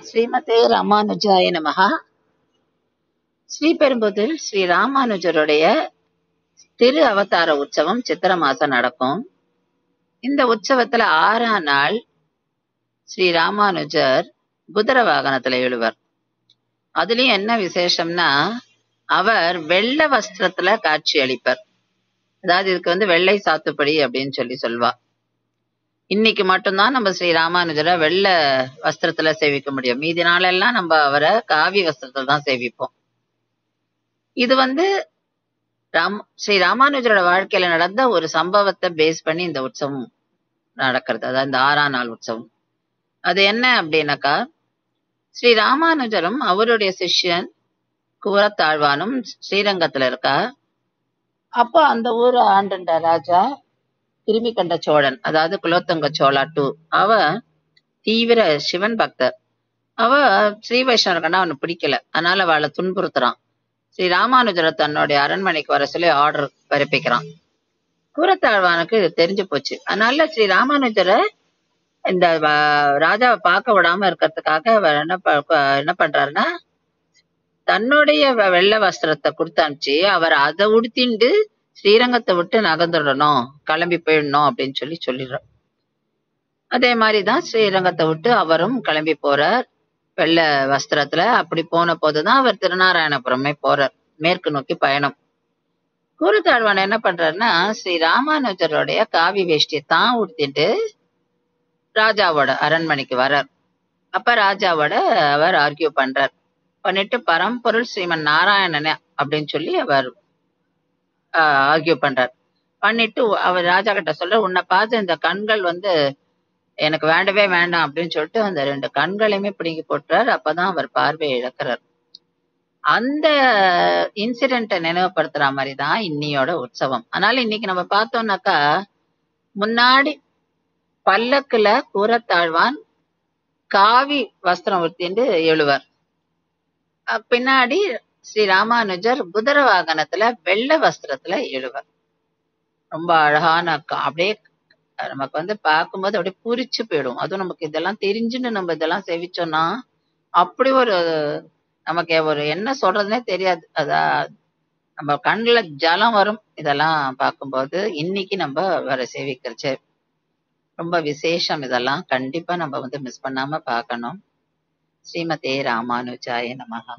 ஸ்ரீமதே ராமானுஜாய நமஹா. ஸ்ரீபெரும்புதூர் ஸ்ரீ ராமானுஜருடைய திரு அவதார உற்சவம் சித்திர மாசம் நடக்கும். இந்த உற்சவத்துல 6ஆம் நாள் ஸ்ரீ ராமானுஜர் குதிரை வாகனத்துல எழுவர். அதுலயும் என்ன விசேஷம்னா, அவர் வெள்ளை வஸ்திரத்துல காட்சி அளிப்பர். அதாவது இதுக்கு வெள்ளை சாத்துப்படி அப்படின்னு சொல்வா. இன்னைக்கு மட்டும்தான் நம்ம ஸ்ரீ ராமானுஜரை வெள்ளை வஸ்திரத்துல சேவிக்க முடியும். மீதி நாளெல்லாம் நம்ம அவரை காவி வஸ்திரத்துல தான் சேவிப்போம். இது ஸ்ரீ ராமானுஜரோட வாழ்க்கையில நடந்த ஒரு சம்பவத்தை பேஸ் பண்ணி இந்த உற்சவம் நடக்கிறது. அதாவது இந்த 6ஆம் நாள் உற்சவம். அது என்ன அப்படின்னாக்கா, ஸ்ரீ ராமானுஜரும் அவருடைய சிஷ்யன் கூரத்தாழ்வானும் ஸ்ரீரங்கத்துல இருக்கா. அப்போ அந்த ஊரை ஆண்டுண்ட ராஜா கிருமிகண்ட சோழன், அதாவது குலோத்துங்க சோழா 2, அவ தீவிர சிவன் பக்தர். அவ ஸ்ரீ வைஷ்ணவர்கண்டா அவனுக்கு பிடிக்கல, அதனால அவளை துன்புறுத்துறான். ஸ்ரீ ராமானுஜரை தன்னுடைய அரண்மனைக்கு வர சொல்லி ஆர்டர் பிறப்பிக்கிறான். கூரத்தாழ்வானுக்கு இது தெரிஞ்சு போச்சு. அதனால ஸ்ரீ ராமானுஜரை இந்த ராஜாவை பார்க்க விடாம இருக்கிறதுக்காக அவர் என்ன பண்றாருன்னா, தன்னுடைய வெள்ளை வஸ்திரத்தை கொடுத்து அனுப்பிச்சு அவர் அதை உடுத்திண்டு ஸ்ரீரங்கத்தை விட்டு நகர்ந்துடணும், கிளம்பி போயிடணும் அப்படின்னு சொல்லிடுறோம். அதே மாதிரிதான் ஸ்ரீரங்கத்தை விட்டு அவரும் கிளம்பி போறார் வெள்ளை வஸ்திரத்துல. அப்படி போன போதுதான் அவர் திருநாராயணபுரமே போறார், மேற்கு நோக்கி பயணம். கூரத்தாழ்வான் என்ன பண்றாருன்னா, ஸ்ரீ ராமானுஜருடைய காவி வேஷ்டியை தான் உடுத்திட்டு ராஜாவோட அரண்மனைக்கு வர்றார். அப்ப ராஜாவோட அவர் ஆர்கியூ பண்ணிட்டு பரம்பொருள் ஸ்ரீமன் நாராயணனே அப்படின்னு சொல்லி அவர் ஆர்கியூ பண்ணிட்டு அவர் ராஜா கிட்ட சொல்ற, உன்னை பார்த்து இந்த கண்கள் எனக்கு வேண்டவே வேண்டாம் அப்படின்னு சொல்லிட்டு அந்த 2 கண்களையுமே பிடுங்கி போட்டுறார். அப்பதான் அவர் பார்வையை இழக்கிறார். அந்த இன்சிடென்ட்டை நினைவுபடுத்துற மாதிரிதான் இன்னியோட உற்சவம். அதனால இன்னைக்கு நம்ம பார்த்தோம்னாக்கா, முன்னாடி பல்லக்குல கூரத்தாழ்வான் காவி வஸ்திரம் உடுத்திட்டு எழுவர். பின்னாடி ஸ்ரீ ராமானுஜர் குதிரை வாகனத்துல வெள்ளை வஸ்திரத்துல எழுவர். ரொம்ப அழகான அப்படியே நமக்கு பார்க்கும்போது அப்படியே பூரிச்சு போயிடும். அதுவும் நமக்கு இதெல்லாம் தெரிஞ்சுன்னு நம்ம இதெல்லாம் சேவிச்சோம்னா அப்படி நமக்கு என்ன சொல்றதுன்னே தெரியாது. அதான் நம்ம கண்ணுல ஜலம் வரும் இதெல்லாம் பார்க்கும்போது. இன்னைக்கு நம்ம வர சேவிக்கிறச்சு ரொம்ப விசேஷம். இதெல்லாம் கண்டிப்பா நம்ம மிஸ் பண்ணாம பார்க்கணும். ஸ்ரீமதே ராமானுஜாய நமஹா.